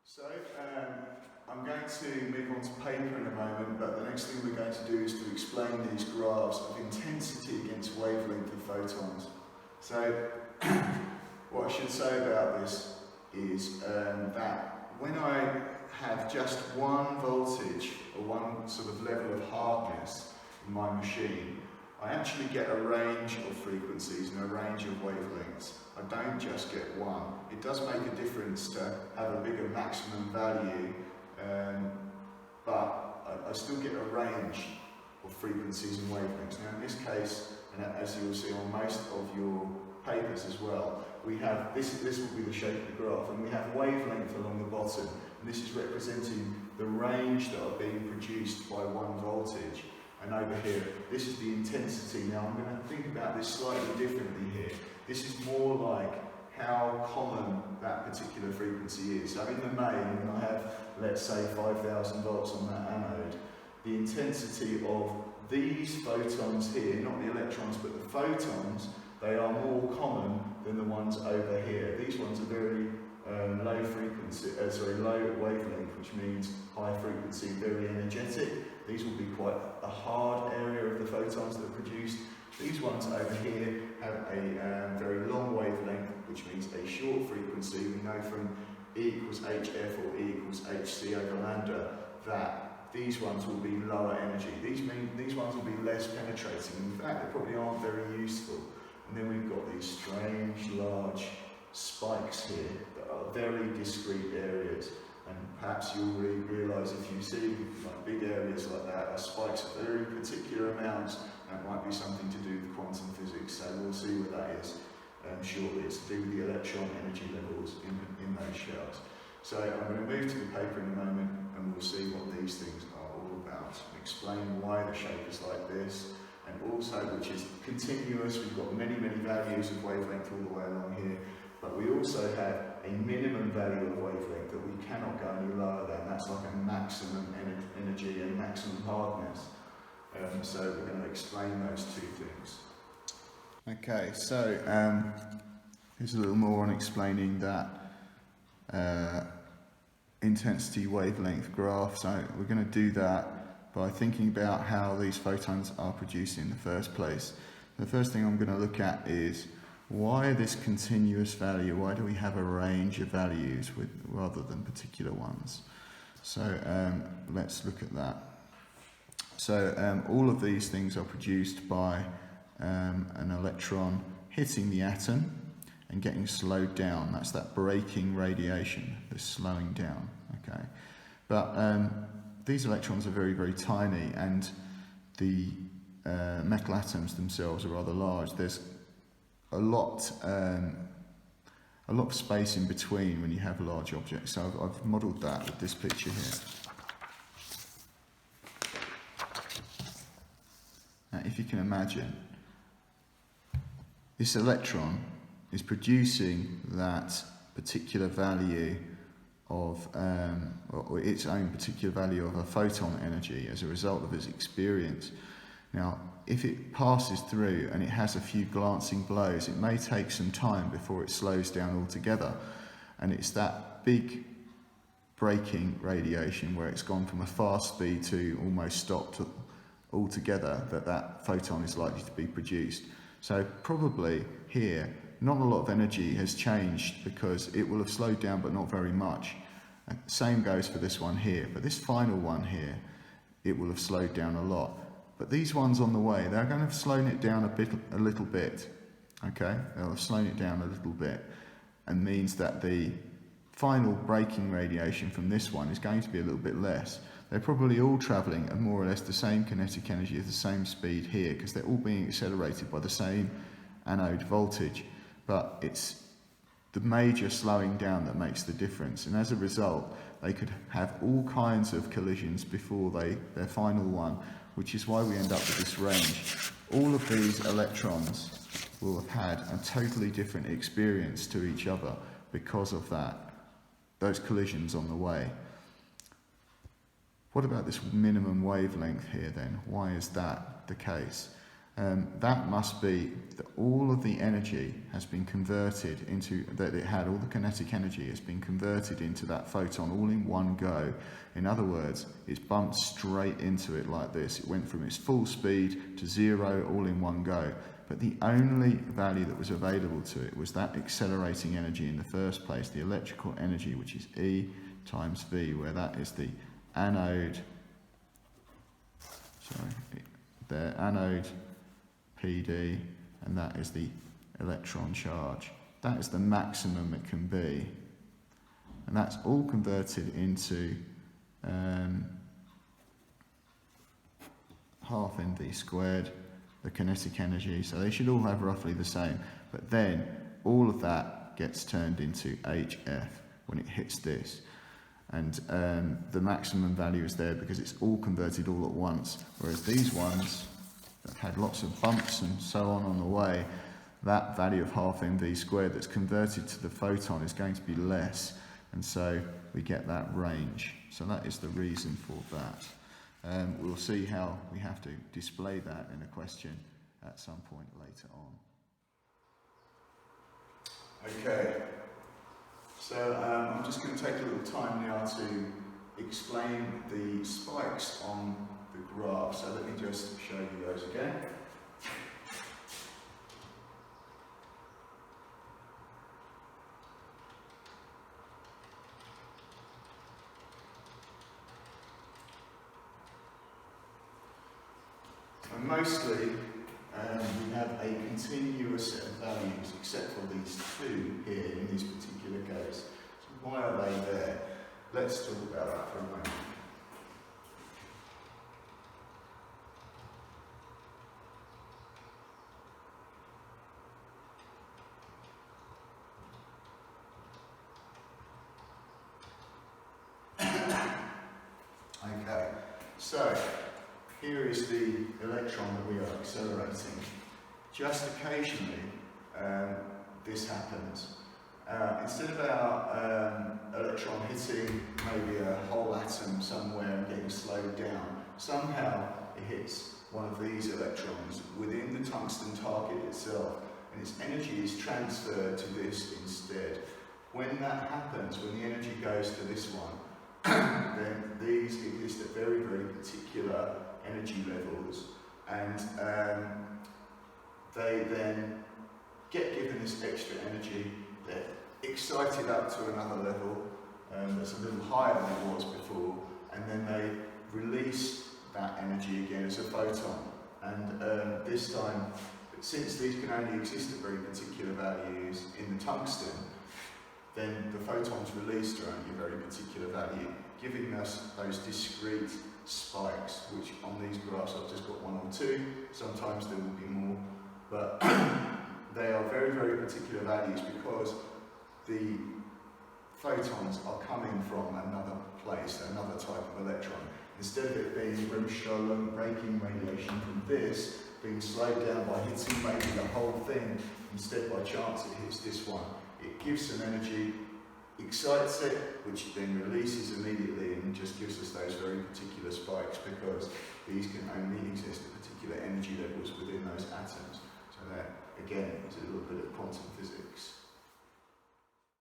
So I'm going to move on to paper in a moment, but the next thing we're going to do is to explain these graphs of intensity against wavelength of photons. So what I should say about this is that when I have just one voltage or one sort of level of hardness in my machine, I actually get a range of frequencies and a range of wavelengths. I don't just get one. It does make a difference to have a bigger maximum value, but I still get a range of frequencies and wavelengths. Now in this case, and as you'll see on most of your papers as well, we have, this will be the shape of the graph, and we have wavelength along the bottom, and this is representing the range that are being produced by one voltage. And over here, this is the intensity. Now I'm going to think about this slightly differently here. This is more like how common that particular frequency is. So in the main, when I have, let's say, 5,000 volts on that anode, the intensity of these photons here, not the electrons, but the photons, they are more common than the ones over here. These ones are very low frequency, low wavelength, which means high frequency, very energetic. These will be quite a hard area of the photons that are produced. These ones over here have a very long wavelength, which means a short frequency. We know from E equals HF or E equals HC over lambda that these ones will be lower energy. These ones will be less penetrating. In fact, they probably aren't very useful. And then we've got these strange large spikes here that are very discrete areas. And perhaps you'll realise if you see like big areas like that, spikes of very particular amounts, that might be something to do with quantum physics. So we'll see what that is shortly. It's to do with the electron energy levels in those shells. So I'm going to move to the paper in a moment, and we'll see what these things are all about, and explain why the shape is like this, and also which is continuous. We've got many values of wavelength all the way along here. But we also have a minimum value of wavelength that we cannot go any lower than. That's like a maximum energy and maximum hardness. So we're going to explain those two things. Okay, so here's a little more on explaining that intensity wavelength graph. So we're going to do that by thinking about how these photons are produced in the first place. The first thing I'm going to look at is why this continuous value? Why do we have a range of values rather than particular ones? So let's look at that. So all of these things are produced by an electron hitting the atom and getting slowed down. That's that braking radiation, the slowing down. Okay, but these electrons are very tiny, and the metal atoms themselves are rather large. There's a lot of space in between when you have large objects. So I've modelled that with this picture here. Now, if you can imagine, this electron is producing that particular value of, or its own particular value of a photon energy as a result of its experience. Now, if it passes through and it has a few glancing blows, it may take some time before it slows down altogether. And it's that big braking radiation where it's gone from a fast speed to almost stopped altogether that photon is likely to be produced. So probably here, not a lot of energy has changed because it will have slowed down but not very much. And same goes for this one here, but this final one here, it will have slowed down a lot. But these ones on the way, they're going to have slowed it down a little bit, okay? They'll have slowed it down a little bit, and means that the final braking radiation from this one is going to be a little bit less. They're probably all travelling at more or less the same kinetic energy at the same speed here, because they're all being accelerated by the same anode voltage. But it's the major slowing down that makes the difference, and as a result, they could have all kinds of collisions before their final one, which is why we end up with this range. All of these electrons will have had a totally different experience to each other because of those collisions on the way. What about this minimum wavelength here then? Why is that the case? that must be that all of the energy has been converted into, that it had, all the kinetic energy has been converted into that photon all in one go. In other words, it's bumped straight into it like this. It went from its full speed to 0 all in one go. But the only value that was available to it was that accelerating energy in the first place, the electrical energy, which is E times V, where that is the anode, the anode PD, and that is the electron charge. That is the maximum it can be. And that's all converted into half mv squared, the kinetic energy. So they should all have roughly the same. But then all of that gets turned into HF when it hits this. And the maximum value is there because it's all converted all at once. Whereas these ones that had lots of bumps and so on the way, that value of half mv squared that's converted to the photon is going to be less, and so we get that range. So that is the reason for that. We'll see how we have to display that in a question at some point later on. Okay, so I'm just going to take a little time now to explain the spikes on the graph. So let me just show you those again. And mostly we have a continuous set of values, except for these two here in this particular case. So why are they there? Let's talk about that for a moment. Okay, so here is the electron that we are accelerating. Just occasionally this happens. Instead of our electron hitting maybe a whole atom somewhere and getting slowed down, somehow it hits one of these electrons within the tungsten target itself, and its energy is transferred to this instead. When that happens, when the energy goes to this one, then these exist at very, very particular energy levels, and they then get given this extra energy. They're excited up to another level that's a little higher than it was before, and then they release that energy again as a photon. And this time, since these can only exist at very particular values in the tungsten, then the photons released are only a very particular value, giving us those discrete spikes, which on these graphs I've just got one or two. Sometimes there will be more, but they are very, very particular values because the photons are coming from another place, another type of electron. Instead of it being Bremsstrahlung braking radiation from this, being slowed down by hitting maybe the whole thing, instead by chance it hits this one. It gives some energy, excites it, which then releases immediately and just gives us those very particular spikes, because these can only exist at particular energy levels within those atoms. So that, again, is a little bit of quantum physics.